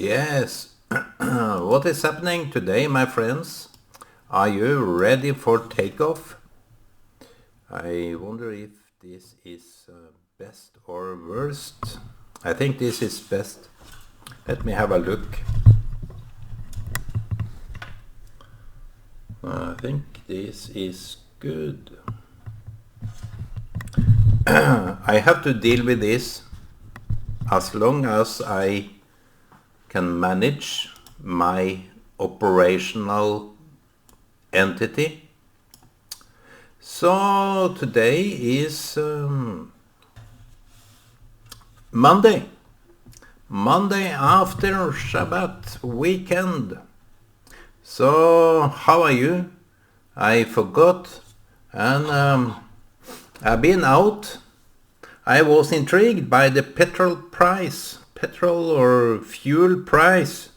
Yes, what is happening today, my friends? Are you ready for takeoff? I wonder if this is best or worst. I think this is best. Let me have a look. I think this is good. I have to deal with this as long as I can manage my operational entity. So today is Monday after Shabbat weekend. So how are you? I forgot, and I've been out. I was intrigued by the petrol or fuel price,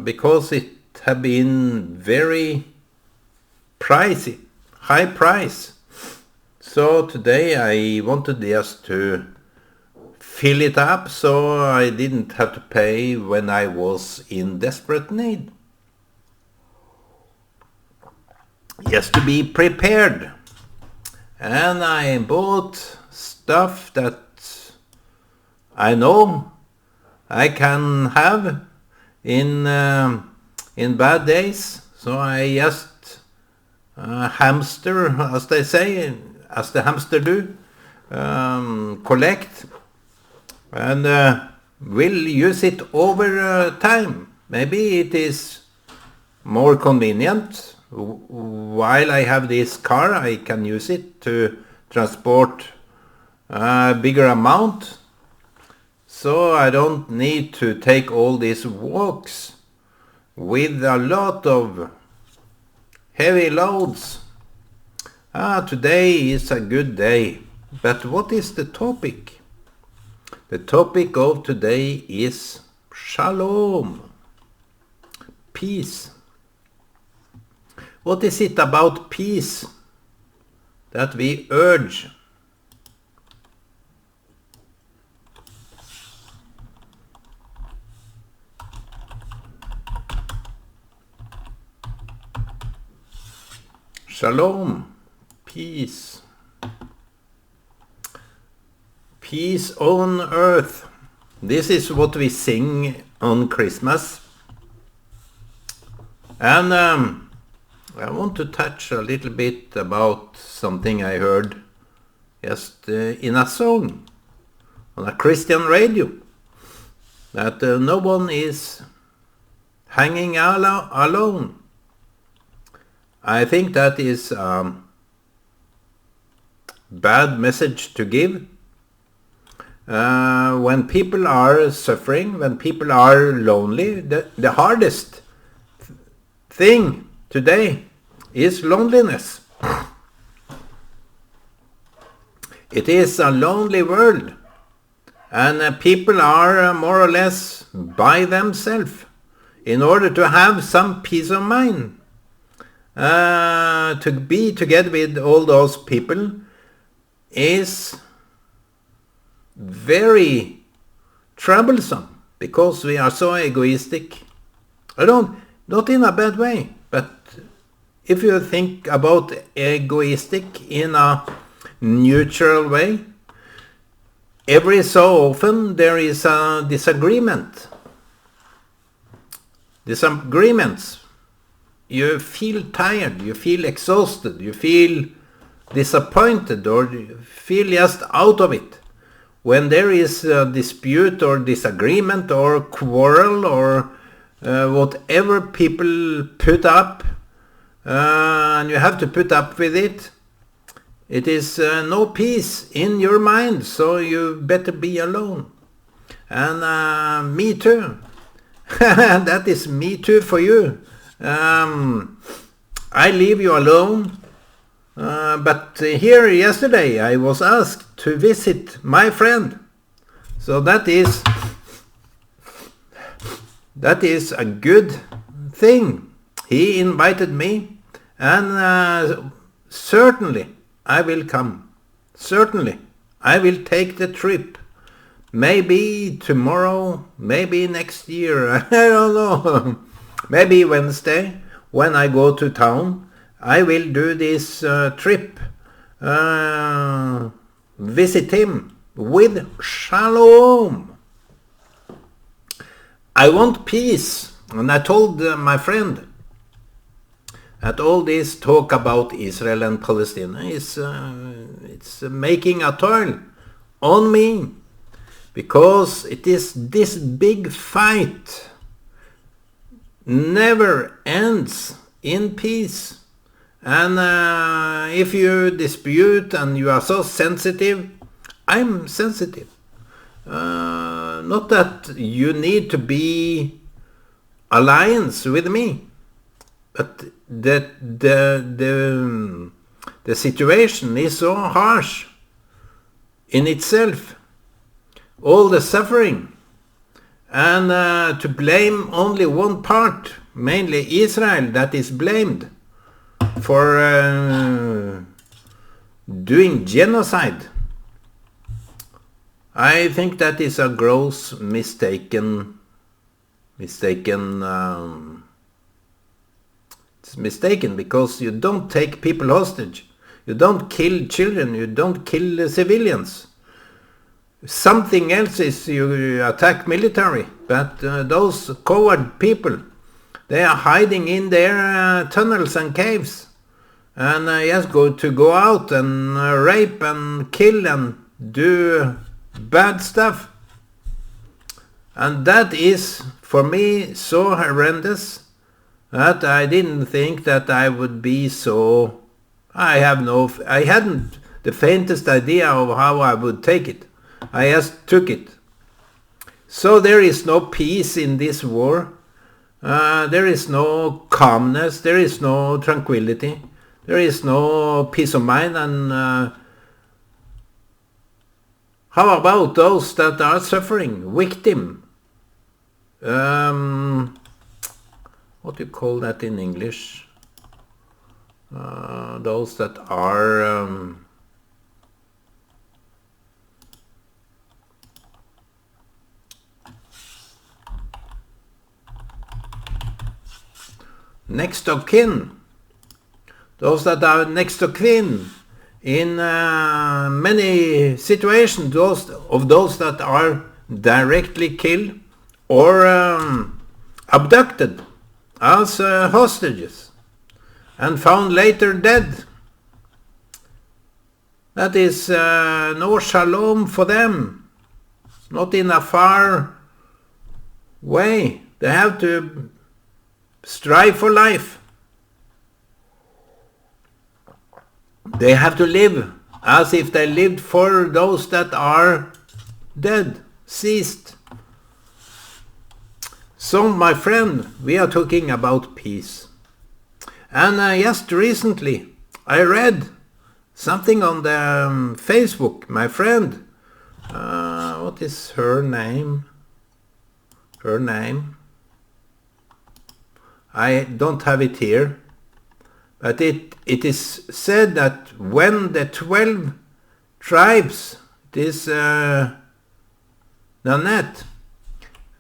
because it had been very pricey, high price. So today I wanted just to fill it up so I didn't have to pay when I was in desperate need. Just to be prepared. And I bought stuff that I know I can have in bad days. So I just hamster, as they say, as the hamster do, collect, and will use it over time. Maybe it is more convenient. While I have this car, I can use it to transport a bigger amount. So I don't need to take all these walks with a lot of heavy loads. Today is a good day. But what is the topic? The topic of today is Shalom. Peace. What is it about peace that we urge? Shalom, peace. Peace on earth. This is what we sing on Christmas. And I want to touch a little bit about something I heard just in a song on a Christian radio. That no one is hanging alone. I think that is a bad message to give. When people are suffering, when people are lonely, the hardest thing today is loneliness. It is a lonely world, and people are more or less by themselves in order to have some peace of mind. To be together with all those people is very troublesome because we are so egoistic. Not in a bad way, but if you think about egoistic in a neutral way, every so often there is a disagreement. Disagreements. You feel tired, you feel exhausted, you feel disappointed, or you feel just out of it. When there is a dispute or disagreement or quarrel or whatever people put up, and you have to put up with it, it is no peace in your mind, so you better be alone. And me too. That is me too for you. I leave you alone, but here yesterday I was asked to visit my friend. So that is a good thing. He invited me, and certainly I will come. Certainly I will take the trip. Maybe tomorrow, maybe next year, I don't know. Maybe Wednesday, when I go to town, I will do this trip, visit him with Shalom. I want peace, and I told my friend that all this talk about Israel and Palestine is it's making a toll on me, because it is this big fight never ends in peace. And if you dispute and you are so sensitive, I'm sensitive. Not that you need to be alliance with me, but the situation is so harsh in itself. All the suffering, and to blame only one part, mainly Israel, that is blamed for doing genocide. I think that is a gross mistaken. It's mistaken, because you don't take people hostage, you don't kill children, you don't kill civilians. Something else is you attack military, but those coward people, they are hiding in their tunnels and caves, and go out and rape and kill and do bad stuff. And that is for me so horrendous that I didn't think that I would be so. I hadn't the faintest idea of how I would take it. I just took it. So there is no peace in this war. There is no calmness. There is no tranquility. There is no peace of mind. And how about those that are suffering, victim? What do you call that in English? Those that are next of kin. Those that are next of kin in many situations, those that are directly killed or abducted as hostages and found later dead. That is no shalom for them, not in a far way. They have to strive for life. They have to live as if they lived for those that are dead, ceased. So, my friend, we are talking about peace. And just recently, I read something on the Facebook. My friend, what is her name? I don't have it here. But it is said that when the 12 tribes, Nanette,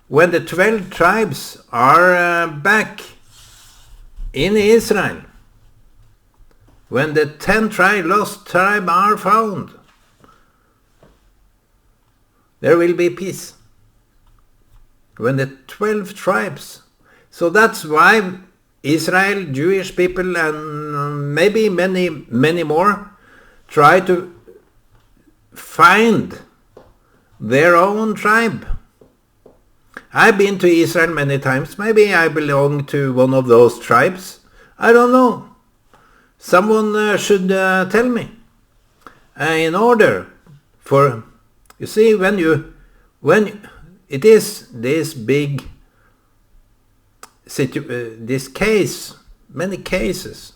when the 12 tribes are back in Israel, when the 10 lost tribes are found, there will be peace. When the 12 tribes. So that's why Israel, Jewish people, and maybe many, many more try to find their own tribe. I've been to Israel many times. Maybe I belong to one of those tribes. I don't know. Someone should tell me. In order for, you see, when it is this big this case, many cases,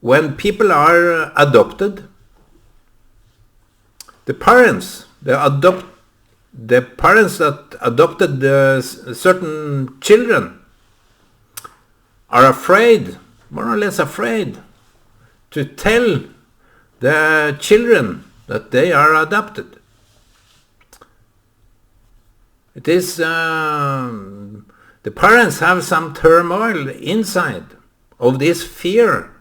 when people are adopted, the parents that adopted certain children are afraid, more or less afraid, to tell the children that they are adopted. It is the parents have some turmoil inside of this fear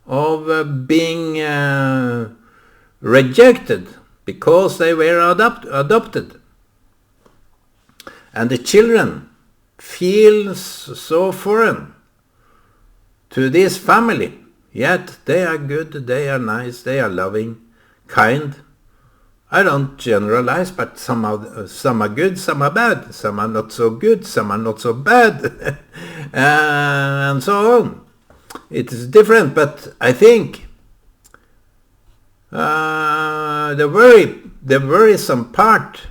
of being rejected because they were adopted. And the children feel so foreign to this family, yet they are good, they are nice, they are loving, kind. I don't generalize, but some are good, some are bad, some are not so good, some are not so bad, and so on. It is different, but I think the worrisome part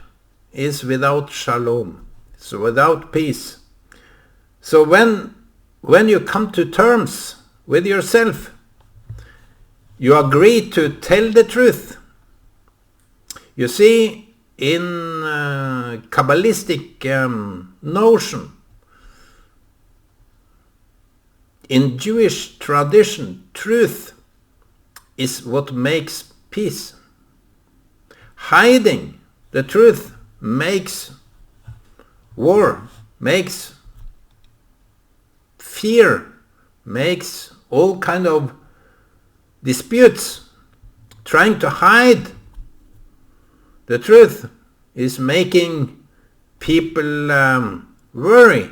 is without shalom, so without peace. So when you come to terms with yourself, you agree to tell the truth. You see, in Kabbalistic notion, in Jewish tradition, truth is what makes peace. Hiding the truth makes war, makes fear, makes all kind of disputes. Trying to hide the truth is making people worry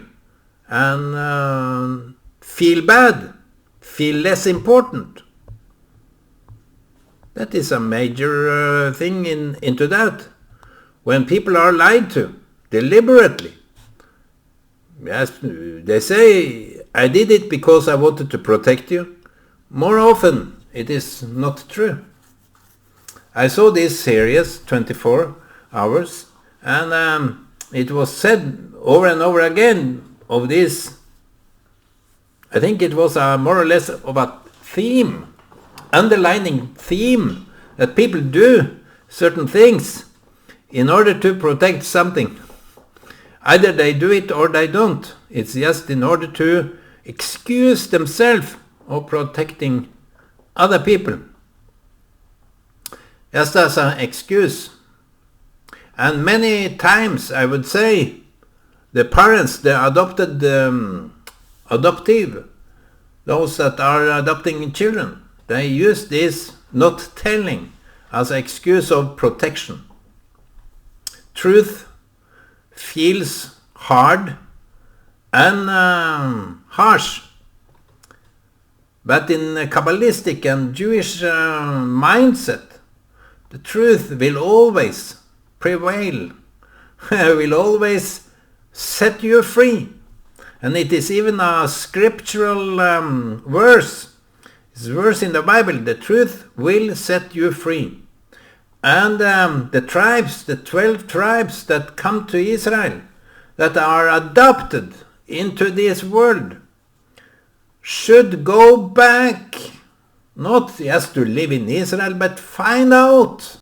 and feel bad, feel less important. That is a major thing into that. When people are lied to deliberately, yes, they say, I did it because I wanted to protect you. More often, it is not true. I saw this series, 24 Hours, and it was said over and over again of this. I think it was more or less of a theme, underlining theme, that people do certain things in order to protect something. Either they do it or they don't. It's just in order to excuse themselves of protecting other people. Just as an excuse. And many times, I would say, the parents, the adoptive, those that are adopting children, they use this not telling as an excuse of protection. Truth feels hard and harsh. But in a Kabbalistic and Jewish mindset, the truth will always prevail, will always set you free. And it is even a scriptural verse. It's a verse in the Bible, the truth will set you free. And the tribes, the 12 tribes that come to Israel, that are adopted into this world, should go back, not just to live in Israel, but find out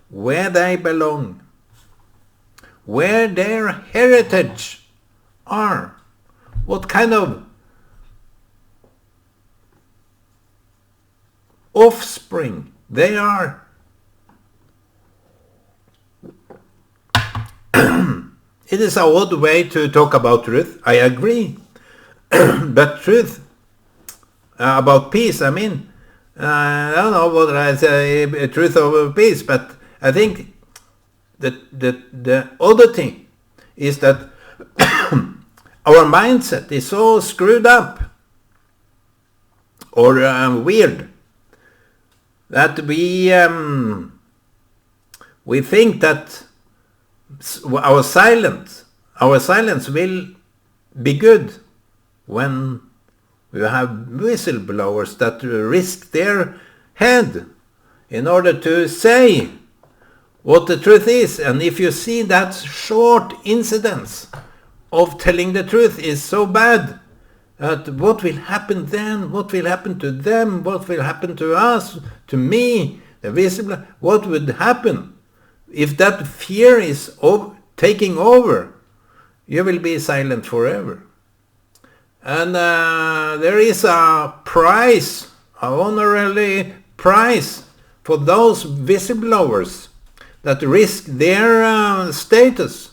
where they belong, where their heritage are, what kind of offspring they are. It is an odd way to talk about truth, I agree. But truth, about peace, I mean, I don't know whether I say truth over peace, but I think that the oddity is that our mindset is so screwed up or weird that we think that our silence will be good when we have whistleblowers that risk their head in order to say what the truth is. And if you see that short incidence of telling the truth is so bad, that what will happen then? What will happen to them? What will happen to us? To me, the whistleblower? What would happen if that fear is taking over? You will be silent forever. And there is a price, an honorary price for those whistleblowers that risk their status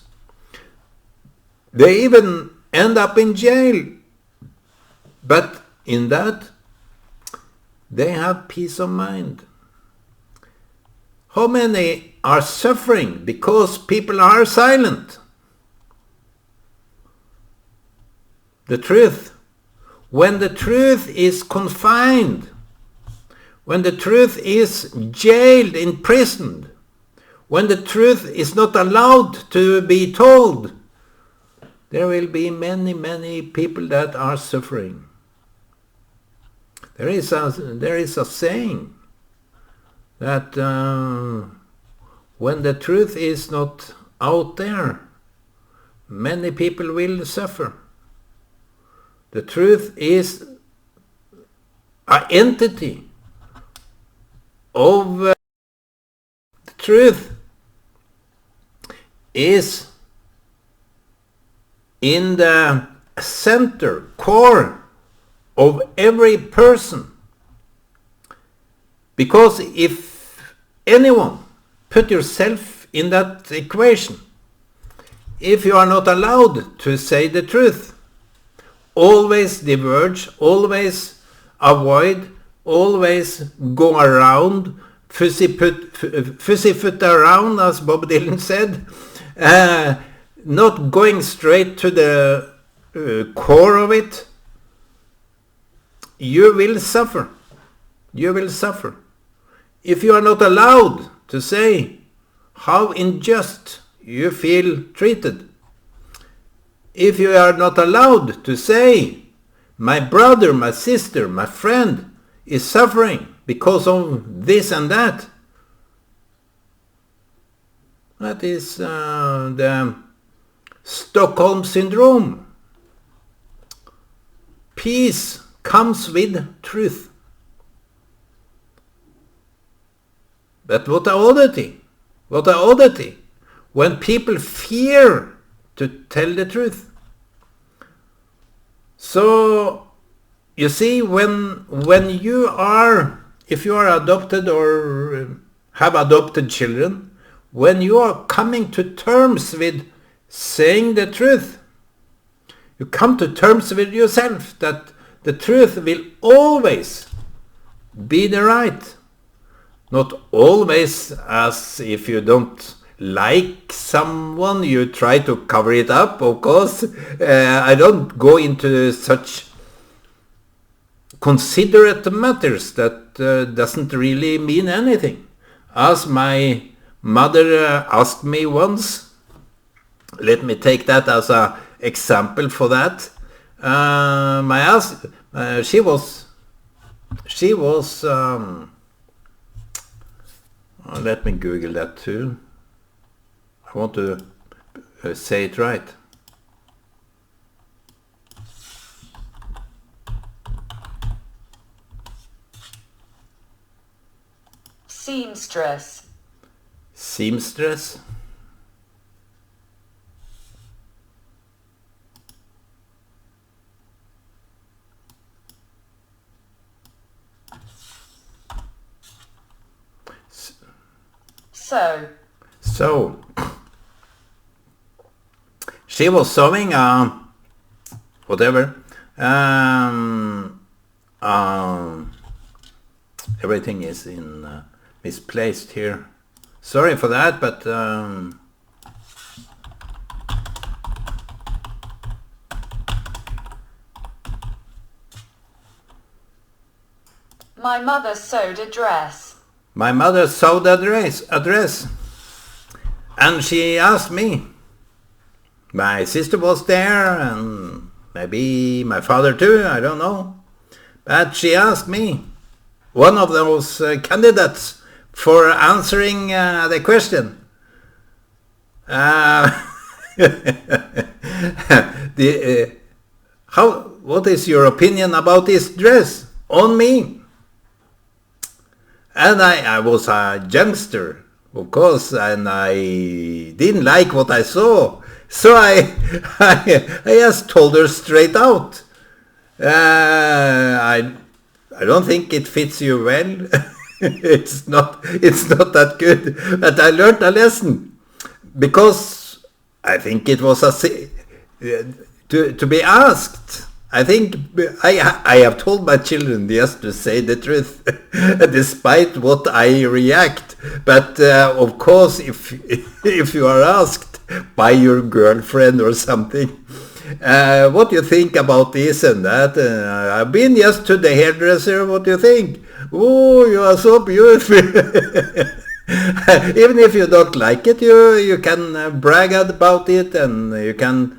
They even end up in jail. But in that, they have peace of mind. How many are suffering because people are silent? The truth. When the truth is confined, when the truth is jailed, imprisoned, when the truth is not allowed to be told, there will be many, many people that are suffering. There is a saying that when the truth is not out there, many people will suffer. The truth is an entity of the truth is in the center, core of every person. Because if anyone, put yourself in that equation, if you are not allowed to say the truth, always diverge, always avoid, always go around, pussyfoot around, as Bob Dylan said, not going straight to the core of it, you will suffer. You will suffer. If you are not allowed to say how unjust you feel treated, if you are not allowed to say, my brother, my sister, my friend is suffering because of this and that, that is the Stockholm Syndrome. Peace comes with truth. But what a oddity, when people fear to tell the truth. So, you see, when you are, if you are adopted or have adopted children, when you are coming to terms with saying the truth, you come to terms with yourself that the truth will always be the right. Not always, as if you don't like someone, you try to cover it up, of course. I don't go into such considerate matters that doesn't really mean anything. As my mother asked me once, let me take that as an example for that. She was let me Google that too. I want to say it right. Seamstress. Seamstress. So she was sewing whatever. Everything is in misplaced here. Sorry for that, but My mother sewed a dress. My mother sewed a dress. And she asked me. My sister was there, and maybe my father too, I don't know. But she asked me, one of those candidates for answering the question. What is your opinion about this dress on me? And I was a youngster, of course, and I didn't like what I saw. So I just told her straight out. I don't think it fits you well. It's not that good. But I learned a lesson, because I think it was to be asked. I think I have told my children just to say the truth, despite what I react. But of course, if you are asked by your girlfriend or something, what do you think about this and that? I've been just to the hairdresser. What do you think? Oh, you are so beautiful. Even if you don't like it, you can brag about it, and you can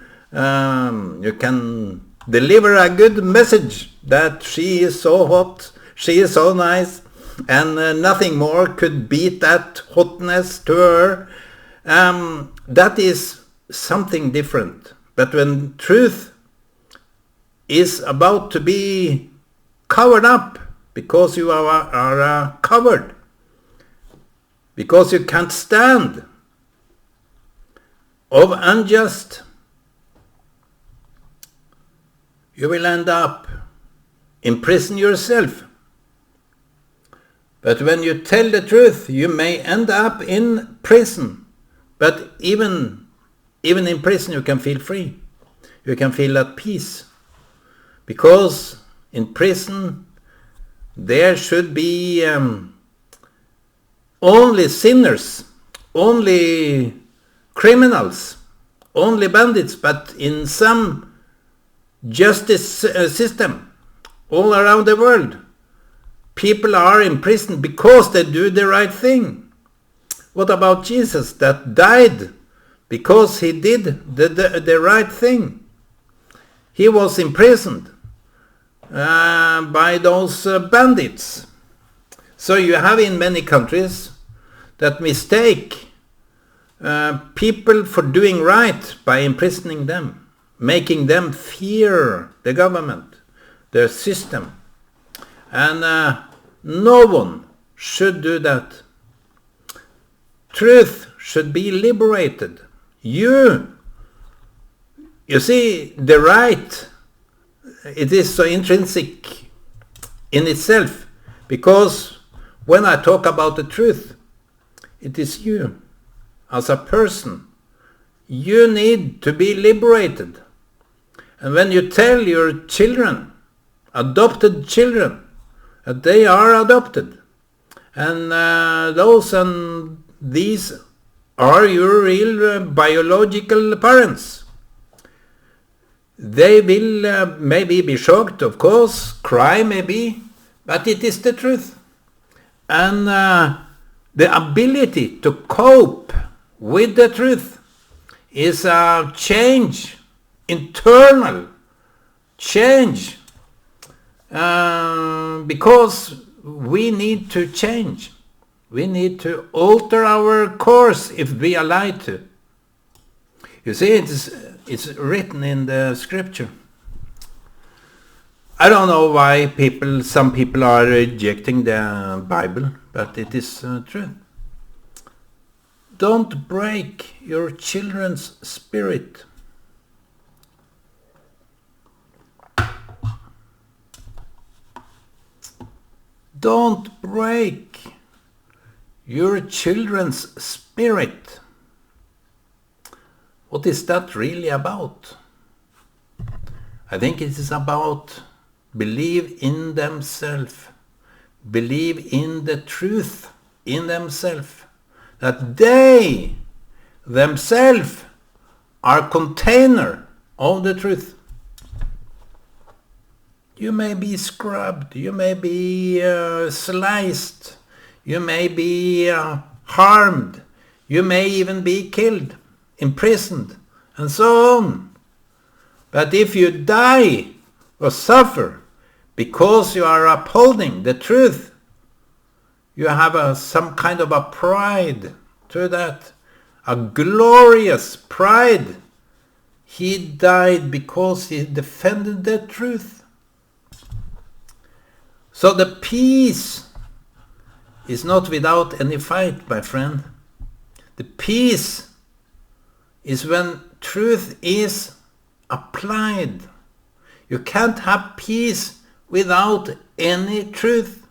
deliver a good message that she is so hot, she is so nice, and nothing more could beat that hotness to her. That is something different. But when truth is about to be covered up because you are covered, because you can't stand of unjust, you will end up in prison yourself. But when you tell the truth, you may end up in prison. But even in prison, you can feel free. You can feel at peace. Because in prison, there should be only sinners, only criminals, only bandits. But in some justice system all around the world, people are in prison because they do the right thing. What about Jesus that died because he did the right thing? He was imprisoned by those bandits. So you have in many countries that mistake people for doing right by imprisoning them, making them fear the government, the system. And no one should do that. Truth should be liberated. You see, the right, it is so intrinsic in itself, because when I talk about the truth, it is you as a person. You need to be liberated. And when you tell your children, adopted children, that they are adopted, and those and these are your real biological parents, they will maybe be shocked, of course, cry maybe, but it is the truth. And the ability to cope with the truth is a change, internal change, because we need to change. We need to alter our course if we are lied to. You see, it's written in the scripture. I don't know why some people are rejecting the Bible, but it is true. Don't break your children's spirit. Don't break your children's spirit. What is that really about? I think it is about believe in themselves, believe in the truth in themselves, that they themselves are container of the truth. You may be scrubbed, you may be sliced, you may be harmed, you may even be killed, imprisoned, and so on. But if you die or suffer because you are upholding the truth, you have some kind of a pride to that, a glorious pride. He died because he defended the truth. So the peace is not without any fight, my friend. The peace is when truth is applied. You can't have peace without any truth.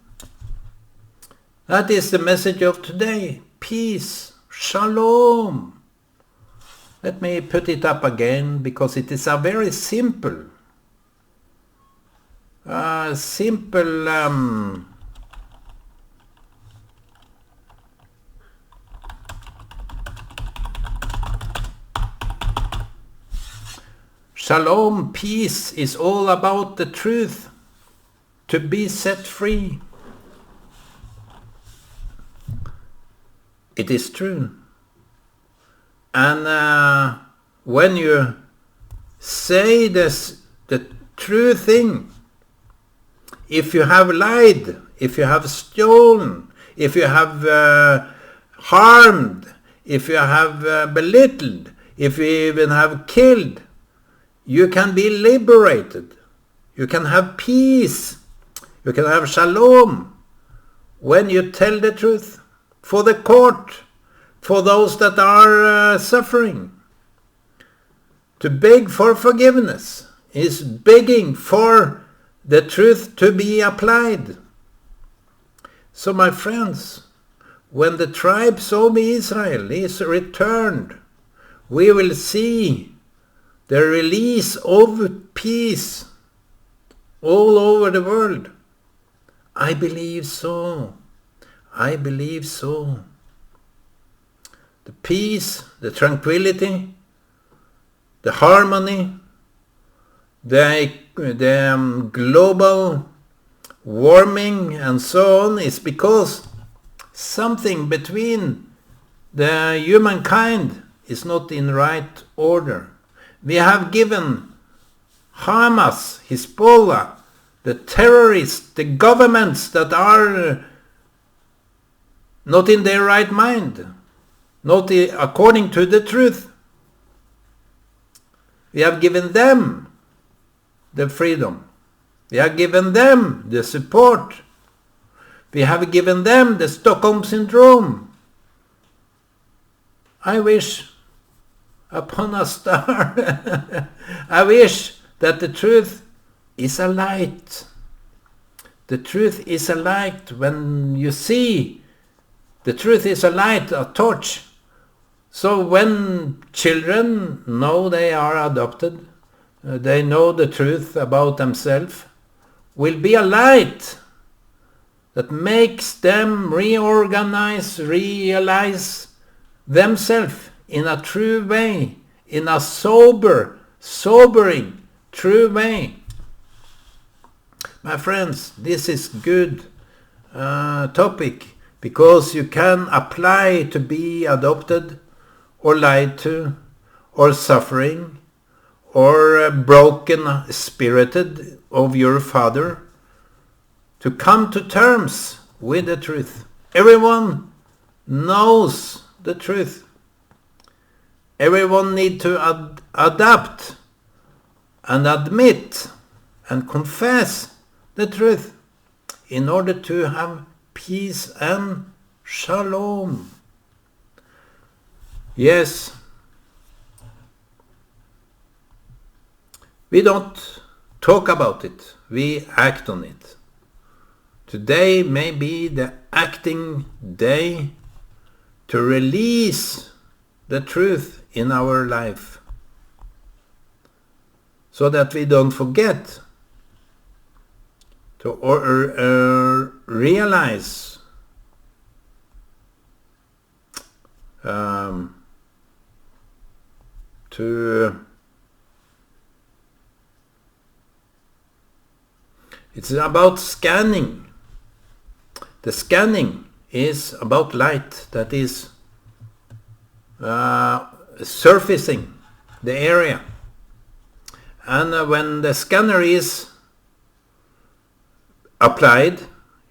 That is the message of today. Peace. Shalom. Let me put it up again, because it is a very simple Shalom Peace is all about the truth, to be set free. It is true. And when you say this, the true thing, if you have lied, if you have stolen, if you have harmed, if you have belittled, if you even have killed, you can be liberated. You can have peace. You can have shalom when you tell the truth. For the court, for those that are suffering. To beg for forgiveness is begging for the truth to be applied. So my friends, when the tribes of Israel is returned, we will see the release of peace all over the world. I believe so. I believe so. The peace, the tranquility, the harmony, the global warming and so on is because something between the humankind is not in right order. We have given Hamas, Hezbollah, the terrorists, the governments that are not in their right mind, not according to the truth. We have given them the freedom. We have given them the support. We have given them the Stockholm Syndrome. I wish upon a star. I wish that the truth is a light. The truth is a light. When you see, the truth is a light, a torch. So when children know they are adopted, they know the truth about themselves, will be a light that makes them realize themselves in a true way, in a sobering, true way. My friends, this is good topic, because you can apply to be adopted or lied to or suffering or broken spirited of your father, to come to terms with the truth. Everyone knows the truth. Everyone needs to adapt and admit and confess the truth in order to have peace and shalom. Yes, we don't talk about it, we act on it. Today may be the acting day to release the truth in our life, so that we don't forget to realize it's about scanning. The scanning is about light that is surfacing the area. And when the scanner is applied,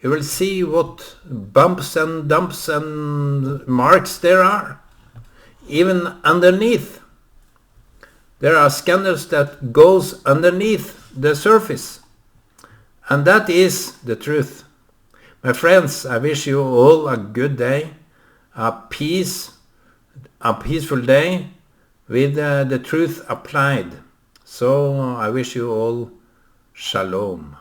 you will see what bumps and dumps and marks there are. Even underneath. There are scanners that goes underneath the surface. And that is the truth. My friends, I wish you all a good day, a peaceful day with the truth applied. So I wish you all shalom.